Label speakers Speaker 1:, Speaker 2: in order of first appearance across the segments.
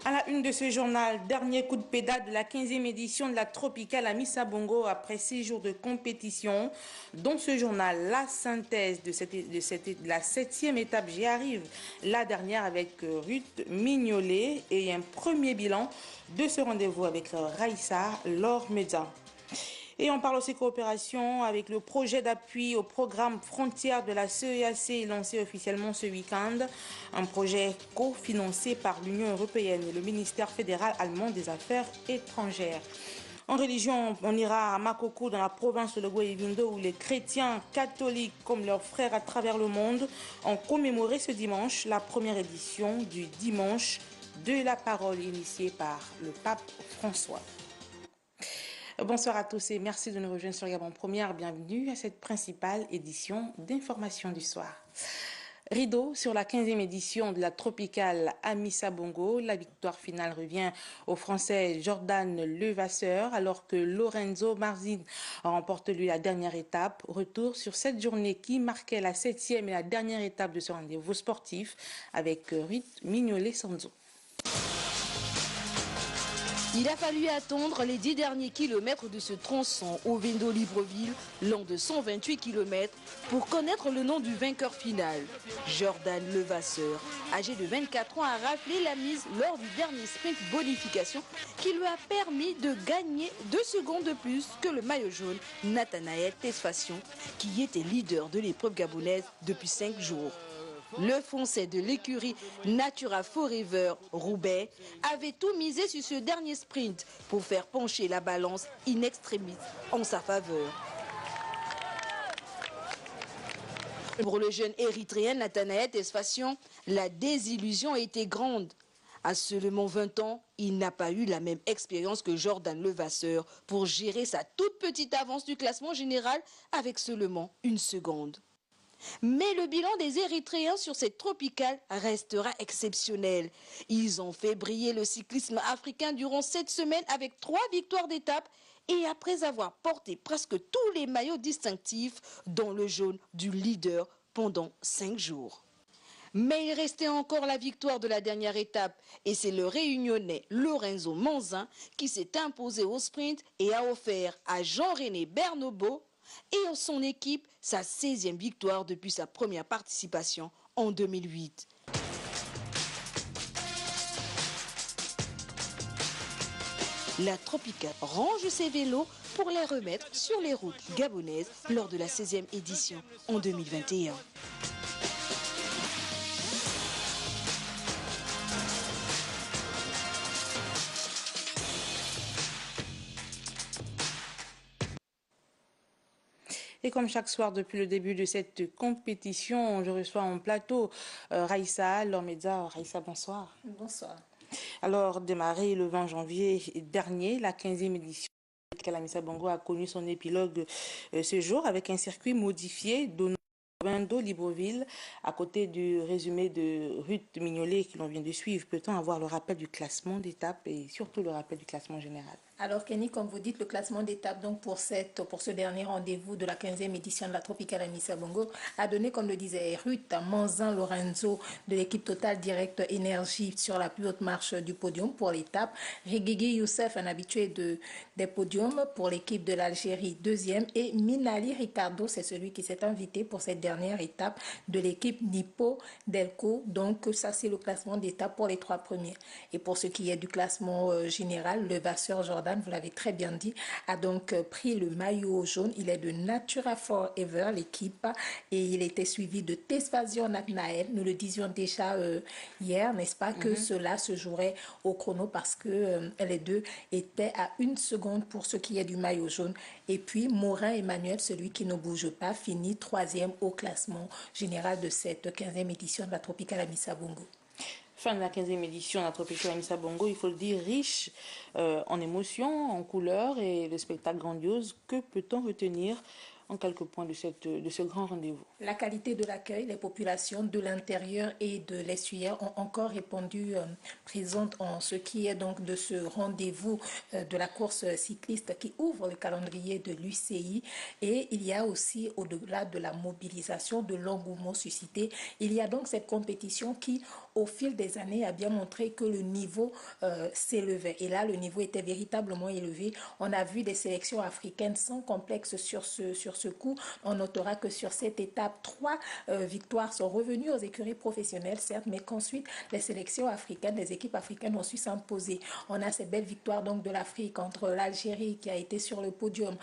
Speaker 1: À la une de ce journal, dernier coup de pédale de la 15e édition de la Tropicale Amissa Bongo après 6 jours de compétition. Dans ce journal, la synthèse de la 7e étape, j'y arrive, la dernière avec Ruth Mignolet et un premier bilan de ce rendez-vous avec Raissa Lormeda. Et on parle aussi coopération avec le projet d'appui au programme Frontières de la CEAC lancé officiellement ce week-end. Un projet cofinancé par l'Union européenne et le ministère fédéral allemand des Affaires étrangères. En religion, on ira à Makoko dans la province de Logo-Evindo où les chrétiens catholiques comme leurs frères à travers le monde ont commémoré ce dimanche la première édition du Dimanche de la parole initiée par le pape François. Bonsoir à tous et merci de nous rejoindre sur Gabon Première. Bienvenue à cette principale édition d'information du soir. Rideau sur la 15e édition de la Tropicale Amissa Bongo. La victoire finale revient au Français Jordan Levasseur alors que Lorenzo Marzin remporte lui la dernière étape. Retour sur cette journée qui marquait la 7e et la dernière étape de ce rendez-vous sportif avec Ruth Mignolet-Sanzo.
Speaker 2: Il a fallu attendre les 10 derniers kilomètres de ce tronçon au Vindo-Libreville, long de 128 km, pour connaître le nom du vainqueur final. Jordan Levasseur, âgé de 24 ans, a raflé la mise lors du dernier sprint bonification qui lui a permis de gagner 2 secondes de plus que le maillot jaune Nathanaël Tesfacion, qui était leader de l'épreuve gabonaise depuis 5 jours. Le Français de l'écurie Natura Forever Roubaix avait tout misé sur ce dernier sprint pour faire pencher la balance in extremis en sa faveur. Pour le jeune érythréen Nathanaël Tesfacion, la désillusion a été grande. À seulement 20 ans, il n'a pas eu la même expérience que Jordan Levasseur pour gérer sa toute petite avance du classement général avec seulement 1 seconde. Mais le bilan des Érythréens sur cette tropicale restera exceptionnel. Ils ont fait briller le cyclisme africain durant 7 semaines avec 3 victoires d'étape et après avoir porté presque tous les maillots distinctifs, dont le jaune du leader pendant 5 jours. Mais il restait encore la victoire de la dernière étape et c'est le Réunionnais Lorenzo Manzin qui s'est imposé au sprint et a offert à Jean-René Bernobo et son équipe sa 16e victoire depuis sa première participation en 2008. La Tropicale range ses vélos pour les remettre sur les routes gabonaises lors de la 16e édition en 2021.
Speaker 1: Et comme chaque soir depuis le début de cette compétition, je reçois en plateau Raissa Lormeda. Raissa, bonsoir.
Speaker 3: Bonsoir.
Speaker 1: Alors, démarré le 20 janvier dernier, la 15e édition de Amissa Bongo a connu son épilogue ce jour avec un circuit modifié donnant Vindo-Libreville. À côté du résumé de Ruth Mignolet que l'on vient de suivre, peut-on avoir le rappel du classement d'étape et surtout le rappel du classement général?
Speaker 3: Alors Kenny, comme vous dites, le classement d'étape donc pour ce dernier rendez-vous de la 15e édition de la Tropicale Amissa Bongo a donné, comme le disait Ruth, Manzin Lorenzo de l'équipe Total Direct Énergie sur la plus haute marche du podium pour l'étape. Rigigi Youssef, un habitué des podiums pour l'équipe de l'Algérie, 2e. Et Minali Ricardo, c'est celui qui s'est invité pour cette dernière étape de l'équipe Nippo Delco. Donc ça, c'est le classement d'étape pour les 3 premiers. Et pour ce qui est du classement général, Levasseur Jordan, vous l'avez très bien dit, a donc pris le maillot jaune. Il est de Natura Forever, l'équipe, et il était suivi de Tesfacion Nathanaël. Nous le disions déjà hier, n'est-ce pas, que cela se jouerait au chrono parce que les deux étaient à 1 seconde pour ce qui est du maillot jaune. Et puis Morin Emmanuel, celui qui ne bouge pas, finit 3e au classement général de cette 15e édition de la Tropicale Amissa Bongo.
Speaker 1: Fin de la 15e édition de la Tropicale Amissa Bongo, il faut le dire, riche en émotions, en couleurs et le spectacle grandiose. Que peut-on retenir en quelques points de ce grand rendez-vous.
Speaker 3: La qualité de l'accueil, les populations de l'intérieur et de l'estuaire ont encore répondu présentes en ce qui est donc de ce rendez-vous de la course cycliste qui ouvre le calendrier de l'UCI. Et il y a aussi, au-delà de la mobilisation, de l'engouement suscité, il y a donc cette compétition qui, au fil des années, a bien montré que le niveau s'élevait. Et là, le niveau était véritablement élevé. On a vu des sélections africaines sans complexe sur ce coup. On notera que sur cette étape, 3 victoires sont revenues aux écuries professionnelles, certes, mais qu'ensuite, les sélections africaines, les équipes africaines ont su s'imposer. On a ces belles victoires donc de l'Afrique entre l'Algérie qui a été sur le podium,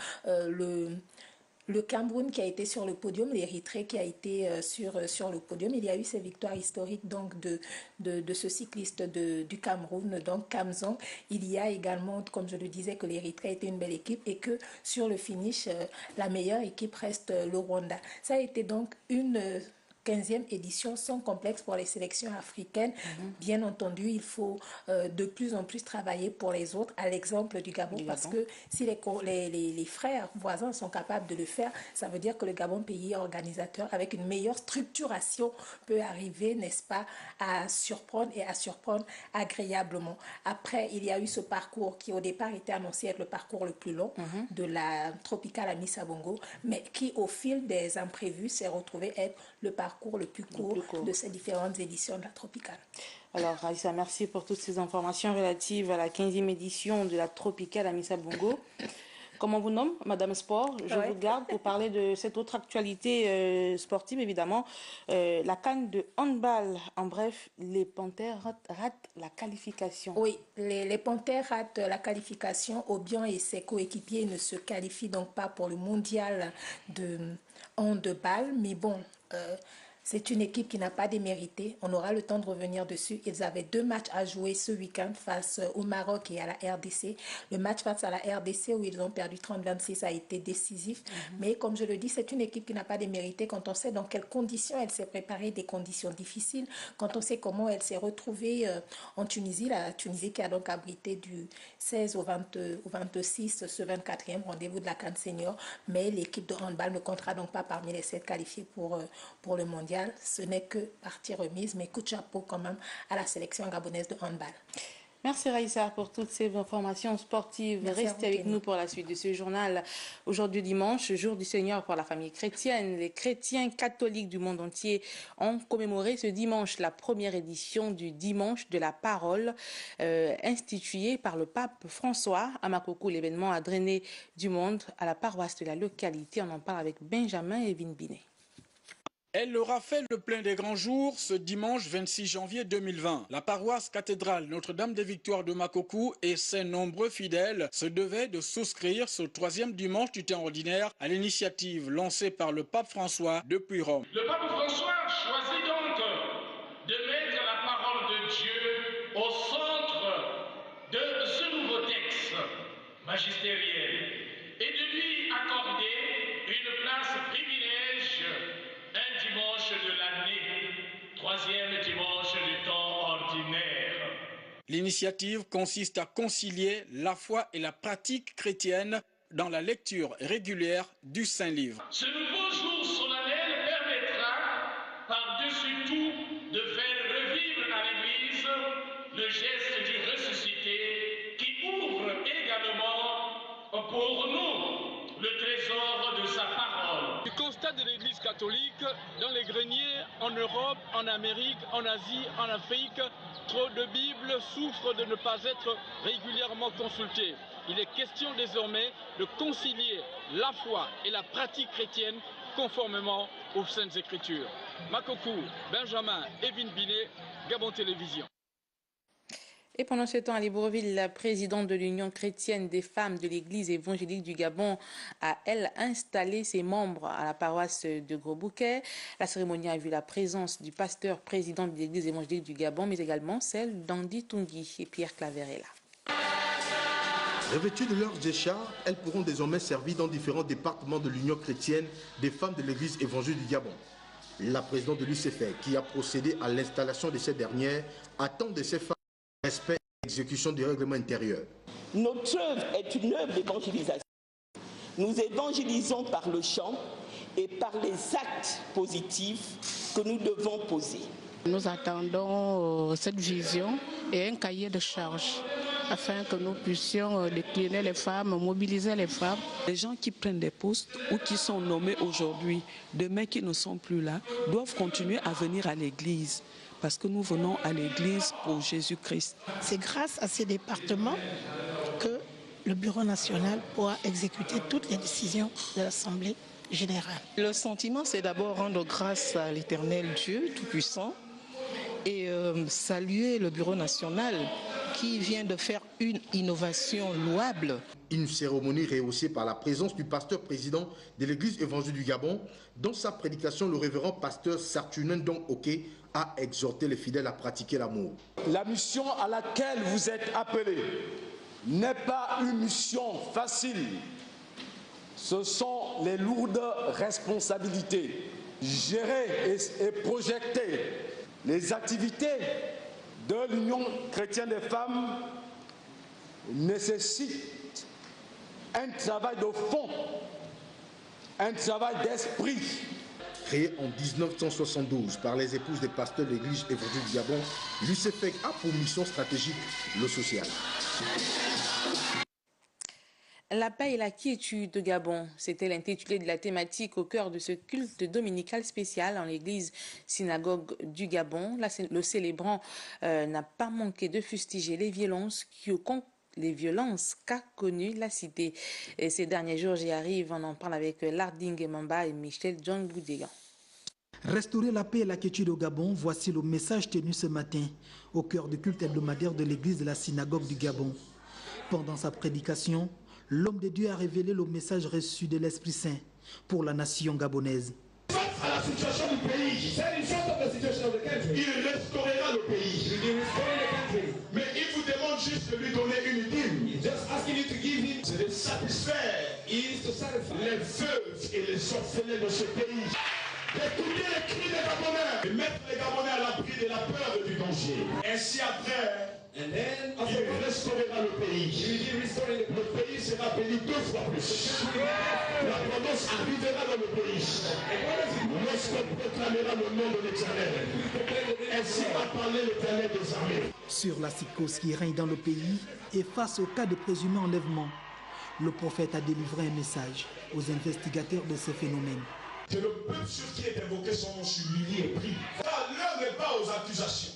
Speaker 3: le Cameroun qui a été sur le podium, l'Érythrée qui a été sur le podium. Il y a eu ces victoires historiques donc de ce cycliste du Cameroun, donc Kamzong. Il y a également, comme je le disais, que l'Érythrée était une belle équipe et que sur le finish, la meilleure équipe reste le Rwanda. Ça a été donc une 15e édition sans complexe pour les sélections africaines. Bien entendu, il faut de plus en plus travailler pour les autres, à l'exemple du Gabon, parce que si les frères voisins sont capables de le faire, ça veut dire que le Gabon, pays organisateur, avec une meilleure structuration, peut arriver, n'est-ce pas, à surprendre et à surprendre agréablement. Après, il y a eu ce parcours qui, au départ, était annoncé être le parcours le plus long de la Tropicale à Missabongo, mais qui, au fil des imprévus, s'est retrouvé être le parcours le plus court de ces différentes éditions de la Tropicale.
Speaker 1: Alors, Raïssa, merci pour toutes ces informations relatives à la 15e édition de la Tropicale à Missabongo. Comment on vous nomme, Madame Sport? Je vous garde pour parler de cette autre actualité sportive, évidemment. La CAN de handball. En bref, les Panthères ratent la qualification.
Speaker 3: Oui, les Panthères ratent la qualification. Obiang et ses coéquipiers ne se qualifient donc pas pour le mondial de handball. Mais bon... c'est une équipe qui n'a pas démérité. On aura le temps de revenir dessus. Ils avaient 2 matchs à jouer ce week-end face au Maroc et à la RDC. Le match face à la RDC où ils ont perdu 30-26 a été décisif. Mais comme je le dis, c'est une équipe qui n'a pas démérité quand on sait dans quelles conditions elle s'est préparée, des conditions difficiles. Quand on sait comment elle s'est retrouvée en Tunisie, la Tunisie qui a donc abrité du 16 au 26 ce 24e rendez-vous de la CAN Senior. Mais l'équipe de handball ne comptera donc pas parmi les 7 qualifiés pour le mondial. Ce n'est que partie remise, mais coup de chapeau quand même à la sélection gabonaise de handball.
Speaker 1: Merci Raïssa pour toutes ces informations sportives.
Speaker 3: Merci.
Speaker 1: Restez avec nous pour la suite de ce journal. Aujourd'hui dimanche, jour du Seigneur pour la famille chrétienne. Les chrétiens catholiques du monde entier ont commémoré ce dimanche la première édition du Dimanche de la Parole instituée par le pape François. À Makoko, l'événement a drainé du monde à la paroisse de la localité. On en parle avec Benjamin et Binet.
Speaker 4: Elle aura fait le plein des grands jours ce dimanche 26 janvier 2020. La paroisse cathédrale Notre-Dame des Victoires de Makoko et ses nombreux fidèles se devaient de souscrire ce 3e dimanche du temps ordinaire à l'initiative lancée par le pape François depuis Rome.
Speaker 5: Le pape François choisit donc de mettre la parole de Dieu au centre de ce nouveau texte magistériel et de lui accorder une place privilège un dimanche de l'année, 3e dimanche du temps ordinaire.
Speaker 4: L'initiative consiste à concilier la foi et la pratique chrétienne dans la lecture régulière du Saint-Livre.
Speaker 5: Ce nouveau jour solennel permettra, par-dessus tout, de faire revivre à l'Église le geste du ressuscité qui ouvre également pour nous le trésor de sa parole.
Speaker 6: Du constat de l'Église catholique, dans les greniers, en Europe, en Amérique, en Asie, en Afrique, trop de Bibles souffrent de ne pas être régulièrement consultées. Il est question désormais de concilier la foi et la pratique chrétienne conformément aux Saintes Écritures. Makoko, Benjamin, Evin Binet, Gabon Télévision.
Speaker 1: Et pendant ce temps, à Libreville, la présidente de l'Union chrétienne des femmes de l'Église évangélique du Gabon a, elle, installé ses membres à la paroisse de Gros-Bouquet. La cérémonie a vu la présence du pasteur président de l'Église évangélique du Gabon, mais également celle d'Andy Tungi et Pierre Claverella.
Speaker 7: Revêtues de leurs écharpes, elles pourront désormais servir dans différents départements de l'Union chrétienne des femmes de l'Église évangélique du Gabon. La présidente de l'UCFR, qui a procédé à l'installation de ces dernières, attend de ces femmes respect et exécution du règlement intérieur.
Speaker 8: Notre œuvre est une œuvre d'évangélisation. Nous évangélisons par le chant et par les actes positifs que nous devons poser.
Speaker 9: Nous attendons cette vision et un cahier de charges afin que nous puissions décliner les femmes, mobiliser les femmes.
Speaker 10: Les gens qui prennent des postes ou qui sont nommés aujourd'hui, demain qui ne sont plus là, doivent continuer à venir à l'église parce que nous venons à l'église pour Jésus-Christ.
Speaker 11: C'est grâce à ces départements que le Bureau national pourra exécuter toutes les décisions de l'Assemblée générale.
Speaker 12: Le sentiment, c'est d'abord rendre grâce à l'Éternel Dieu Tout-Puissant et saluer le Bureau national qui vient de faire une innovation louable.
Speaker 7: Une cérémonie rehaussée par la présence du pasteur président de l'Église évangélique du Gabon. Dans sa prédication, le révérend pasteur Sartunen Dong Oké a exhorté les fidèles à pratiquer l'amour.
Speaker 13: La mission à laquelle vous êtes appelés n'est pas une mission facile. Ce sont les lourdes responsabilités. Gérer et projeter les activités de l'Union chrétienne des femmes nécessite un travail de fond, un travail d'esprit.
Speaker 7: Créé en 1972 par les épouses des pasteurs de l'Église évangélique du Gabon, l'UCFEG a pour mission stratégique le social.
Speaker 1: La paix et la quiétude de Gabon, c'était l'intitulé de la thématique au cœur de ce culte dominical spécial en l'église synagogue du Gabon. Le célébrant n'a pas manqué de fustiger les violences qu'a connues la cité. Et ces derniers jours, j'y arrive, on en parle avec Larding Mamba et Michel Djangboudégan.
Speaker 14: Restaurer la paix et la quiétude au Gabon, voici le message tenu ce matin au cœur du culte hebdomadaire de l'église de la synagogue du Gabon. Pendant sa prédication, l'homme de Dieu a révélé le message reçu de l'Esprit Saint pour la nation gabonaise.
Speaker 15: Face à la situation du pays, il restaurera le pays. Mais il vous demande juste de lui donner une dîme. C'est de satisfaire les veuves et les orphelins de ce pays. D'écouter les cris des Gabonais et mettre les Gabonais à l'abri de la peur et du danger. Ainsi après, il restaurera le pays. Le pays sera béni 2 fois plus. La promesse arrivera dans le pays. Lorsqu'on proclamera le nom de l'Éternel. Ainsi a parlé l'Éternel des armées.
Speaker 14: Sur la psychose qui règne dans le pays et face au cas de présumé enlèvement, le prophète a délivré un message aux investigateurs de ces phénomènes.
Speaker 15: C'est le peuple sur qui est invoqué son nom s'humilie et prie. L'heure n'est pas aux accusations.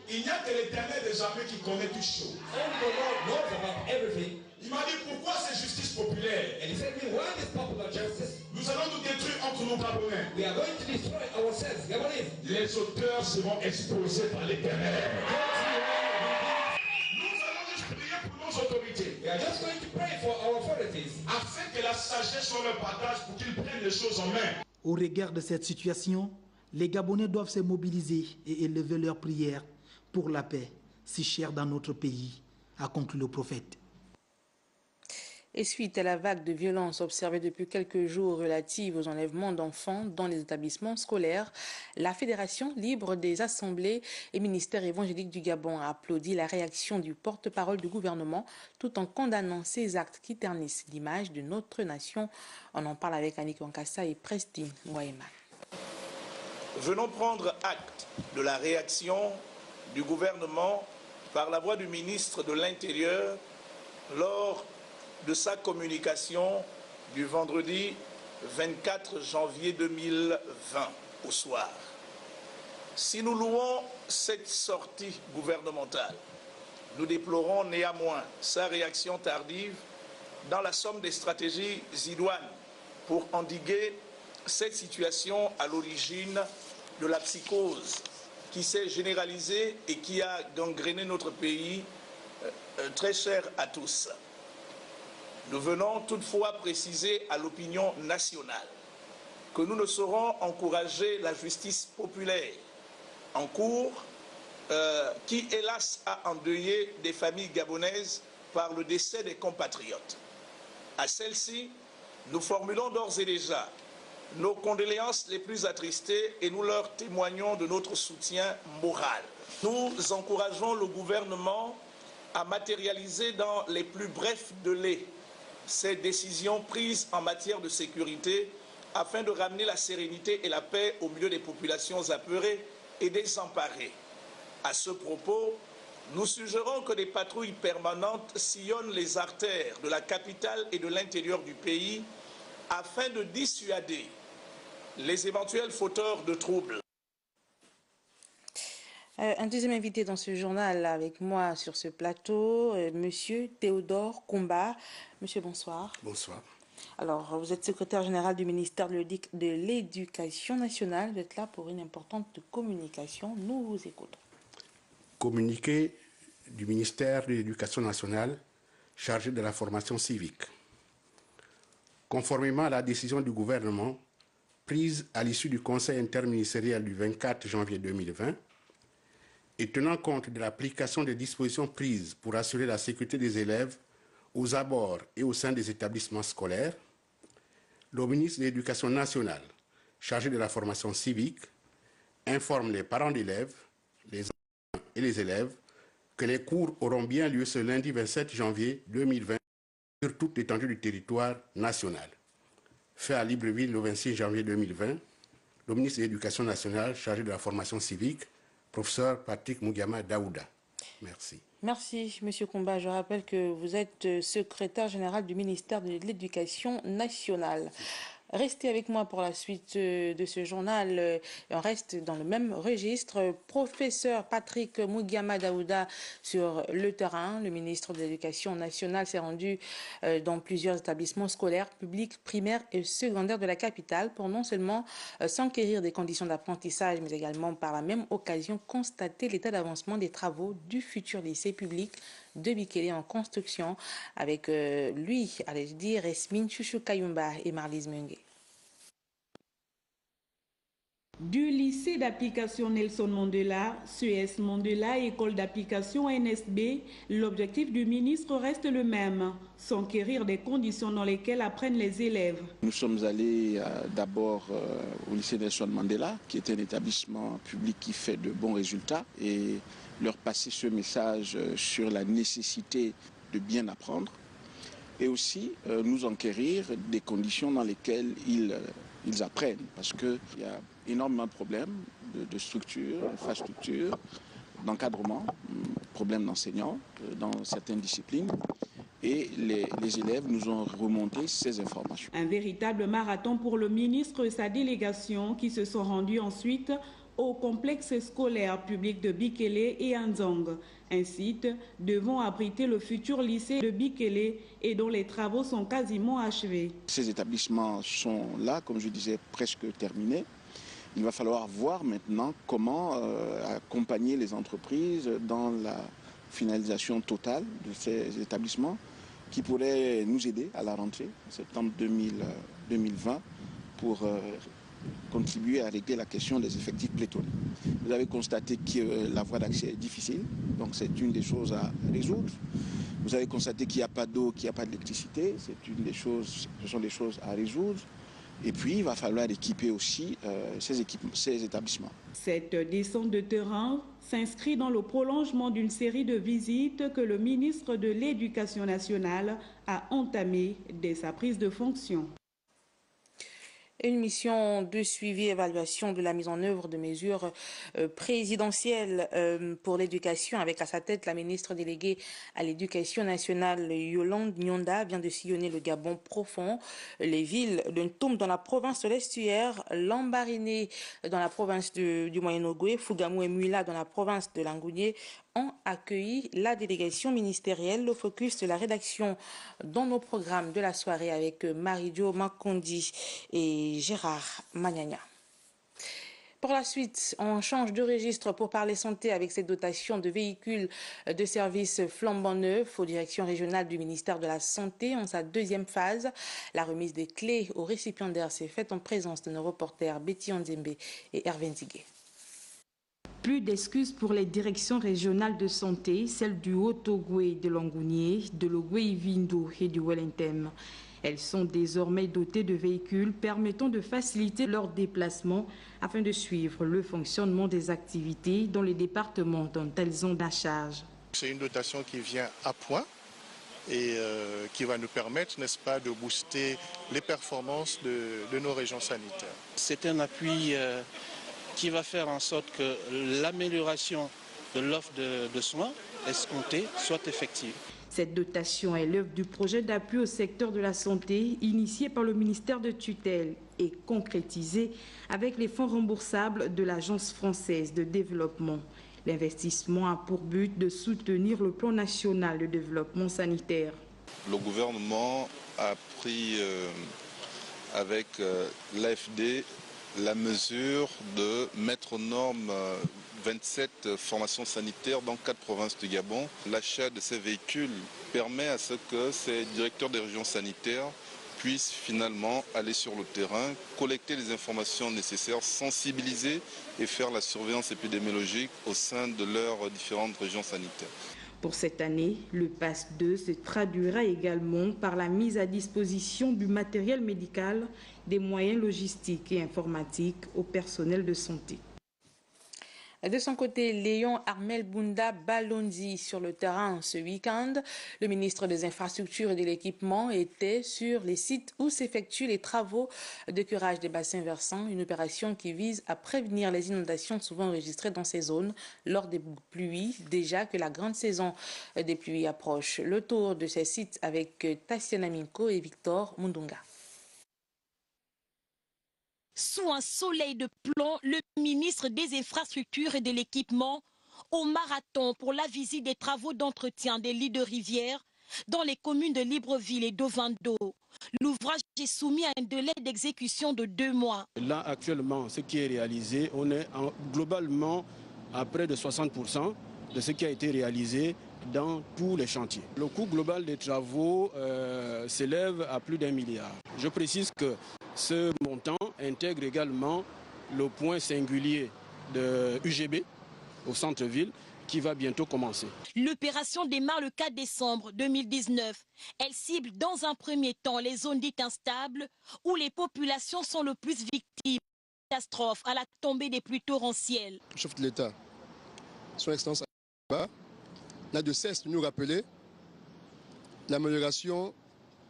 Speaker 15: Il n'y a que l'Éternel des armées qui connaît toutes choses. Il m'a dit pourquoi c'est justice populaire. Nous allons nous détruire entre nos Gabonais. Les auteurs seront exposés par l'Éternel. Autorités. Afin que la sagesse soit leur partage pour qu'ils prennent les choses en main.
Speaker 14: Au regard de cette situation, les Gabonais doivent se mobiliser et élever leurs prières pour la paix, si chère dans notre pays, a conclu le prophète.
Speaker 1: Et suite à la vague de violence observée depuis quelques jours relative aux enlèvements d'enfants dans les établissements scolaires, la Fédération libre des assemblées et ministères évangéliques du Gabon a applaudi la réaction du porte-parole du gouvernement tout en condamnant ces actes qui ternissent l'image de notre nation. On en parle avec Annick Wankassa et Presti Mouaïman.
Speaker 16: Venons prendre acte de la réaction du gouvernement par la voix du ministre de l'Intérieur lors de sa communication du vendredi 24 janvier 2020 au soir. Si nous louons cette sortie gouvernementale, nous déplorons néanmoins sa réaction tardive dans la somme des stratégies idoines pour endiguer cette situation à l'origine de la psychose qui s'est généralisée et qui a gangréné notre pays très cher à tous. Nous venons toutefois préciser à l'opinion nationale que nous ne saurons encourager la justice populaire en cours qui, hélas, a endeuillé des familles gabonaises par le décès des compatriotes. À celle-ci, nous formulons d'ores et déjà nos condoléances les plus attristées et nous leur témoignons de notre soutien moral. Nous encourageons le gouvernement à matérialiser dans les plus brefs délais ces décisions prises en matière de sécurité afin de ramener la sérénité et la paix au milieu des populations apeurées et désemparées. À ce propos, nous suggérons que des patrouilles permanentes sillonnent les artères de la capitale et de l'intérieur du pays afin de dissuader les éventuels fauteurs de troubles.
Speaker 1: Un deuxième invité dans ce journal avec moi sur ce plateau, Monsieur Théodore Komba. Monsieur, bonsoir.
Speaker 17: Bonsoir.
Speaker 1: Alors, vous êtes secrétaire général du ministère de l'Éducation nationale. Vous êtes là pour une importante communication. Nous vous écoutons.
Speaker 17: Communiqué du ministère de l'Éducation nationale chargé de la formation civique. Conformément à la décision du gouvernement prise à l'issue du Conseil interministériel du 24 janvier 2020 et tenant compte de l'application des dispositions prises pour assurer la sécurité des élèves aux abords et au sein des établissements scolaires, le ministre de l'Éducation nationale chargé de la formation civique informe les parents d'élèves, les enseignants et les élèves que les cours auront bien lieu ce lundi 27 janvier 2020 sur toute l'étendue du territoire national. Fait à Libreville le 26 janvier 2020, le ministre de l'Éducation nationale chargé de la formation civique, professeur Patrick Mugiama Daouda. Merci.
Speaker 1: Merci, Monsieur Komba. Je rappelle que vous êtes secrétaire général du ministère de l'Éducation nationale. Restez avec moi pour la suite de ce journal. On reste dans le même registre. Professeur Patrick Mugiama Daouda sur le terrain. Le ministre de l'Éducation nationale s'est rendu dans plusieurs établissements scolaires, publics, primaires et secondaires de la capitale pour non seulement s'enquérir des conditions d'apprentissage, mais également par la même occasion constater l'état d'avancement des travaux du futur lycée public de Bikele en construction avec lui, allais-je dire, Esmine Chouchou Kayumba et Marlise Mungue.
Speaker 18: Du lycée d'application Nelson Mandela, CES Mandela, école d'application NSB, l'objectif du ministre reste le même, s'enquérir des conditions dans lesquelles apprennent les élèves.
Speaker 19: Nous sommes allés d'abord au lycée Nelson Mandela, qui est un établissement public qui fait de bons résultats, et leur passer ce message sur la nécessité de bien apprendre, et aussi nous enquérir des conditions dans lesquelles ils apprennent, parce qu'il y a énormément de problèmes de structure, d'infrastructure, d'encadrement, problèmes d'enseignants dans certaines disciplines. Et les élèves nous ont remonté ces informations.
Speaker 18: Un véritable marathon pour le ministre et sa délégation qui se sont rendus ensuite au complexe scolaire public de Bikele et Anzang, un site devant abriter le futur lycée de Bikele et dont les travaux sont quasiment achevés.
Speaker 19: Ces établissements sont là, comme je disais, presque terminés. Il va falloir voir maintenant comment accompagner les entreprises dans la finalisation totale de ces établissements qui pourraient nous aider à la rentrée en septembre 2020 pour contribuer à régler la question des effectifs pléthoriques. Vous avez constaté que la voie d'accès est difficile, donc c'est une des choses à résoudre. Vous avez constaté qu'il n'y a pas d'eau, qu'il n'y a pas d'électricité, ce sont des choses à résoudre. Et puis, il va falloir équiper aussi ces établissements.
Speaker 18: Cette descente de terrain s'inscrit dans le prolongement d'une série de visites que le ministre de l'Éducation nationale a entamées dès sa prise de fonction.
Speaker 1: Une mission de suivi et évaluation de la mise en œuvre de mesures présidentielles pour l'éducation avec à sa tête la ministre déléguée à l'éducation nationale Yolande Nyonda vient de sillonner le Gabon profond. Les villes de Ntoum dans la province de l'Estuaire, Lambaréné dans la province du Moyen-Ogooué, Fougamou et Muila dans la province de Langounié ont accueilli la délégation ministérielle. Le focus de la rédaction dans nos programmes de la soirée avec Marie-Jo Makondi et Gérard Magnagna. Pour la suite, on change de registre pour parler santé avec cette dotation de véhicules de service flambant neufs aux directions régionales du ministère de la Santé en sa deuxième phase. La remise des clés aux récipiendaires s'est faite en présence de nos reporters Betty Onzembe et Hervé Ndigué.
Speaker 20: Plus d'excuses pour les directions régionales de santé, celles du Haut-Ogooué de Langounié, de l'Ogooué-Vindo et du Wellington. Elles sont désormais dotées de véhicules permettant de faciliter leur déplacement afin de suivre le fonctionnement des activités dans les départements dont elles ont la charge.
Speaker 21: C'est une dotation qui vient à point et qui va nous permettre, n'est-ce pas, de booster les performances de nos régions sanitaires.
Speaker 22: C'est un appui qui va faire en sorte que l'amélioration de l'offre de soins escomptée soit effective.
Speaker 20: Cette dotation est l'œuvre du projet d'appui au secteur de la santé initié par le ministère de tutelle et concrétisé avec les fonds remboursables de l'Agence française de développement. L'investissement a pour but de soutenir le plan national de développement sanitaire.
Speaker 23: Le gouvernement a pris avec l'AFD la mesure de mettre aux normes 27 formations sanitaires dans 4 provinces du Gabon. L'achat de ces véhicules permet à ce que ces directeurs des régions sanitaires puissent finalement aller sur le terrain, collecter les informations nécessaires, sensibiliser et faire la surveillance épidémiologique au sein de leurs différentes régions sanitaires.
Speaker 20: Pour cette année, le PASS 2 se traduira également par la mise à disposition du matériel médical, des moyens logistiques et informatiques au personnel de santé.
Speaker 1: De son côté, Léon Armel Bunda Balonzi sur le terrain ce week-end. Le ministre des Infrastructures et de l'Équipement était sur les sites où s'effectuent les travaux de curage des bassins versants, une opération qui vise à prévenir les inondations souvent enregistrées dans ces zones lors des pluies, déjà que la grande saison des pluies approche. Le tour de ces sites avec Tassiana Minko et Victor Mundunga.
Speaker 24: Sous un soleil de plomb, le ministre des Infrastructures et de l'Équipement au marathon pour la visite des travaux d'entretien des lits de rivière dans les communes de Libreville et d'Ovando. L'ouvrage est soumis à un délai d'exécution de 2 mois.
Speaker 25: Là, actuellement, ce qui est réalisé, on est globalement à près de 60% de ce qui a été réalisé dans tous les chantiers. Le coût global des travaux s'élève à plus d'1 milliard. Je précise que ce montant intègre également le point singulier de UGB au centre-ville qui va bientôt commencer.
Speaker 24: L'opération démarre le 4 décembre 2019. Elle cible dans un premier temps les zones dites instables où les populations sont le plus victimes de catastrophes à la tombée des pluies torrentielles.
Speaker 26: Le chef de l'État, son excellence n'a de cesse de nous rappeler l'amélioration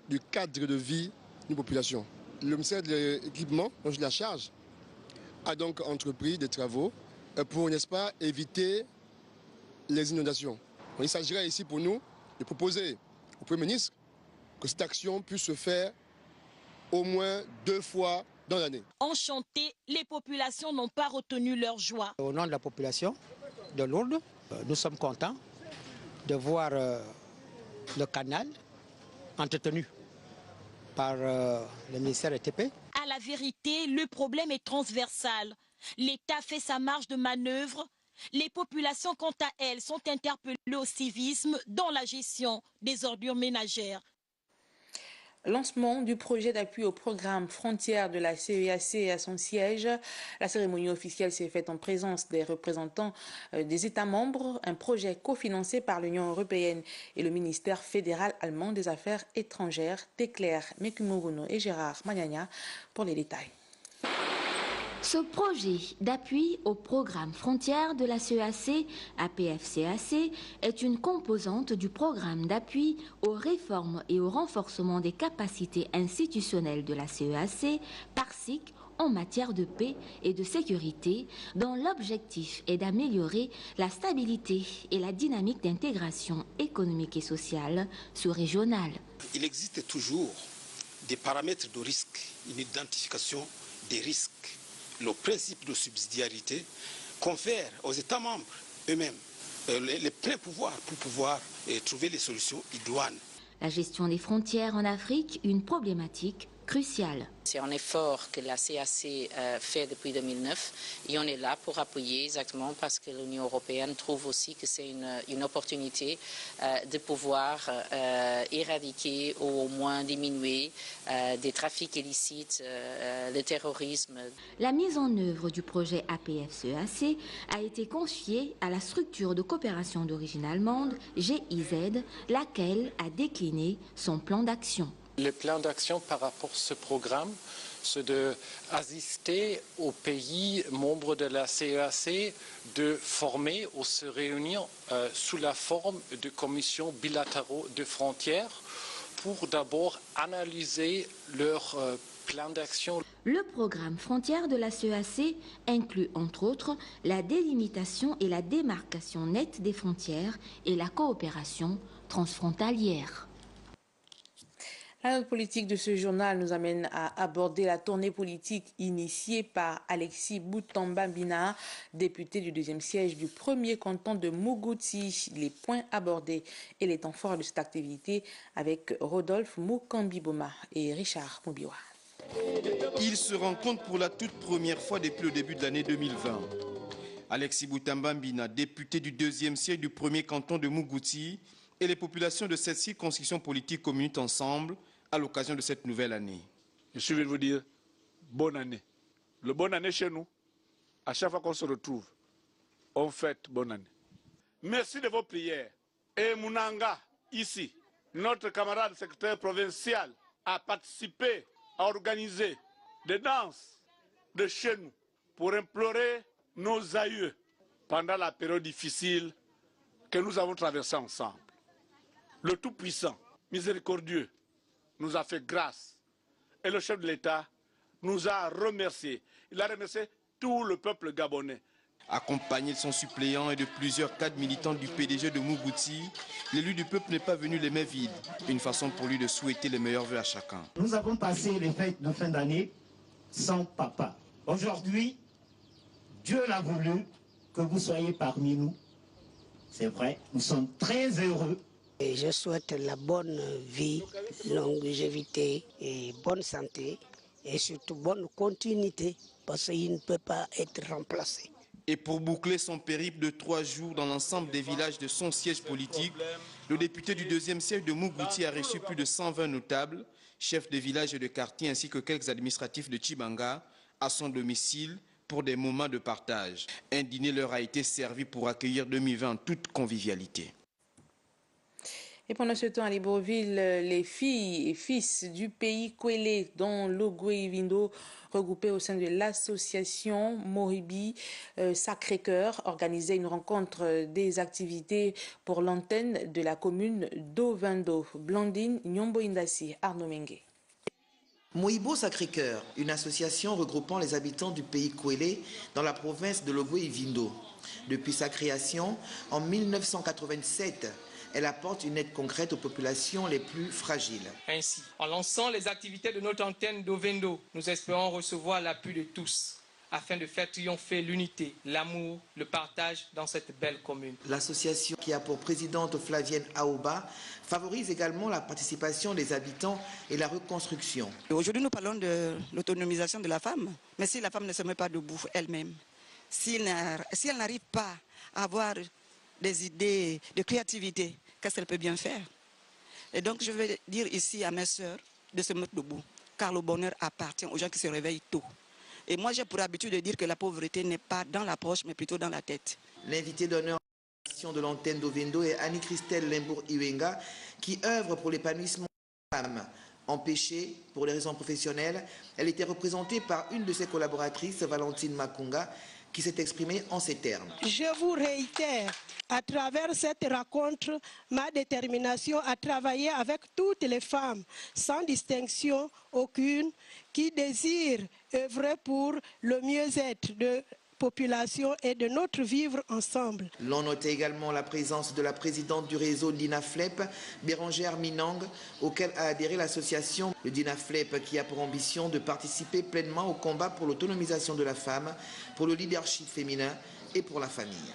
Speaker 26: du cadre de vie d'une population. Le ministère de l'Équipement, dont j'ai la charge, a donc entrepris des travaux pour, n'est-ce pas, éviter les inondations. Il s'agirait ici pour nous de proposer au Premier ministre que cette action puisse se faire au moins 2 fois dans l'année.
Speaker 24: Enchantées, les populations n'ont pas retenu leur joie.
Speaker 27: Au nom de la population de Lourdes, nous sommes contents de voir le canal entretenu par le ministère ETP.
Speaker 24: À la vérité, le problème est transversal. L'État fait sa marge de manœuvre. Les populations, quant à elles, sont interpellées au civisme dans la gestion des ordures ménagères.
Speaker 1: Lancement du projet d'appui au programme Frontières de la CEAC à son siège. La cérémonie officielle s'est faite en présence des représentants des États membres, un projet cofinancé par l'Union européenne et le ministère fédéral allemand des Affaires étrangères. Téclair Mekumuruno et Gérard Magnagna pour les détails.
Speaker 28: Ce projet d'appui au programme Frontières de la CEAC, APF-CAC, est une composante du programme d'appui aux réformes et au renforcement des capacités institutionnelles de la CEAC, PARSIC, en matière de paix et de sécurité, dont l'objectif est d'améliorer la stabilité et la dynamique d'intégration économique et sociale sous-régionale.
Speaker 29: Il existe toujours des paramètres de risque, une identification des risques. Le principe de subsidiarité confère aux États membres eux-mêmes les pleins pouvoirs pour pouvoir trouver les solutions idoines.
Speaker 28: La gestion des frontières en Afrique, une problématique cruciale.
Speaker 30: C'est un effort que la CAC fait depuis 2009 et on est là pour appuyer exactement parce que l'Union européenne trouve aussi que c'est une opportunité de pouvoir éradiquer ou au moins diminuer des trafics illicites, le terrorisme.
Speaker 28: La mise en œuvre du projet APF-CAC a été confiée à la structure de coopération d'origine allemande GIZ, laquelle a décliné son plan d'action.
Speaker 31: Le plan d'action par rapport à ce programme
Speaker 2: c'est d'assister aux pays membres de la CEAC de former ou se réunir sous la forme de commissions bilatéraux de frontières pour d'abord analyser leur plan d'action.
Speaker 28: Le programme Frontières de la CEAC inclut entre autres la délimitation et la démarcation nette des frontières et la coopération transfrontalière.
Speaker 1: La note politique de ce journal nous amène à aborder la tournée politique initiée par Alexis Boutamba-Bina, député du 2e siège du 1er canton de Mougouti. Les points abordés et les temps forts de cette activité avec Rodolphe Moukambiboma et Richard Moubiwa.
Speaker 3: Ils se rencontrent pour la toute première fois depuis le début de l'année 2020. Alexis Boutamba-Bina, député du 2e siège du 1er canton de Mougouti, et les populations de cette circonscription politique communiquent ensemble à l'occasion de cette nouvelle année.
Speaker 4: Je suis venu vous dire bonne année. Le bonne année chez nous, à chaque fois qu'on se retrouve, on fête bonne année. Merci de vos prières. Et Mounanga, ici, notre camarade secrétaire provincial, a participé à organiser des danses de chez nous pour implorer nos aïeux pendant la période difficile que nous avons traversée ensemble. Le Tout-Puissant, miséricordieux, nous a fait grâce. Et le chef de l'État nous a remerciés. Il a remercié tout le peuple gabonais.
Speaker 3: Accompagné de son suppléant et de plusieurs cadres militants du PDG de Mougouti, l'élu du peuple n'est pas venu les mains vides. Une façon pour lui de souhaiter les meilleurs vœux à chacun.
Speaker 5: Nous avons passé les fêtes de fin d'année sans papa. Aujourd'hui, Dieu l'a voulu que vous soyez parmi nous. C'est vrai, nous sommes très heureux.
Speaker 6: Et je souhaite la bonne vie, longévité et bonne santé et surtout bonne continuité parce qu'il ne peut pas être remplacé.
Speaker 3: Et pour boucler son périple de 3 jours dans l'ensemble des villages de son siège politique, le député du 2e siège de Mougouti a reçu plus de 120 notables, chefs de village et de quartier ainsi que quelques administratifs de Tchibanga à son domicile pour des moments de partage. Un dîner leur a été servi pour accueillir 2020 en toute convivialité.
Speaker 1: Et pendant ce temps, à Libreville, les filles et fils du pays Kwélé, dont Logwe-Vindo, regroupés au sein de l'association Moribi Sacré-Cœur, organisaient une rencontre des activités pour l'antenne de la commune d'Ovindo. Blandine Nyombo Indasi, Arnaud Mengue.
Speaker 8: Moibo Sacré-Cœur, une association regroupant les habitants du pays Kwélé dans la province de Logwe-Vindo. Depuis sa création, en 1987, elle apporte une aide concrète aux populations les plus fragiles.
Speaker 9: Ainsi, en lançant les activités de notre antenne d'Ovindo, nous espérons recevoir l'appui de tous afin de faire triompher l'unité, l'amour, le partage dans cette belle commune.
Speaker 8: L'association, qui a pour présidente Flavienne Aoba, favorise également la participation des habitants et la reconstruction.
Speaker 10: Aujourd'hui, nous parlons de l'autonomisation de la femme, mais si la femme ne se met pas debout elle-même, si elle n'arrive pas à avoir des idées de créativité, qu'est-ce qu'elle peut bien faire? Et donc je vais dire ici à mes sœurs de se mettre debout, car le bonheur appartient aux gens qui se réveillent tôt. Et moi j'ai pour habitude de dire que la pauvreté n'est pas dans la poche, mais plutôt dans la tête.
Speaker 8: L'invité d'honneur de l'antenne d'Ovindo est Annie-Christelle Limbourg-Iwenga, qui œuvre pour l'épanouissement des femmes empêchées pour des raisons professionnelles. Elle était représentée par une de ses collaboratrices, Valentine Makunga, qui s'est exprimée en ces termes.
Speaker 11: Je vous réitère à travers cette rencontre ma détermination à travailler avec toutes les femmes, sans distinction aucune, qui désirent œuvrer pour le mieux-être de population et de notre vivre ensemble.
Speaker 8: L'on notait également la présence de la présidente du réseau DINAFLEP, Bérangère Minang, auquel a adhéré l'association. Le DINAFLEP qui a pour ambition de participer pleinement au combat pour l'autonomisation de la femme, pour le leadership féminin et pour la famille.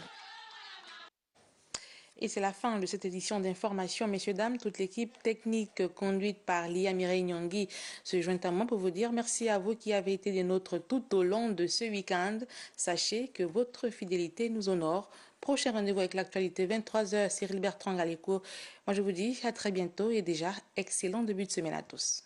Speaker 1: Et c'est la fin de cette édition d'information. Messieurs, dames, toute l'équipe technique conduite par Lia Mireille Nyongui se joint à moi pour vous dire merci à vous qui avez été des nôtres tout au long de ce week-end. Sachez que votre fidélité nous honore. Prochain rendez-vous avec l'actualité, 23h, Cyril Bertrand Galéco. Moi, je vous dis à très bientôt et déjà, excellent début de semaine à tous.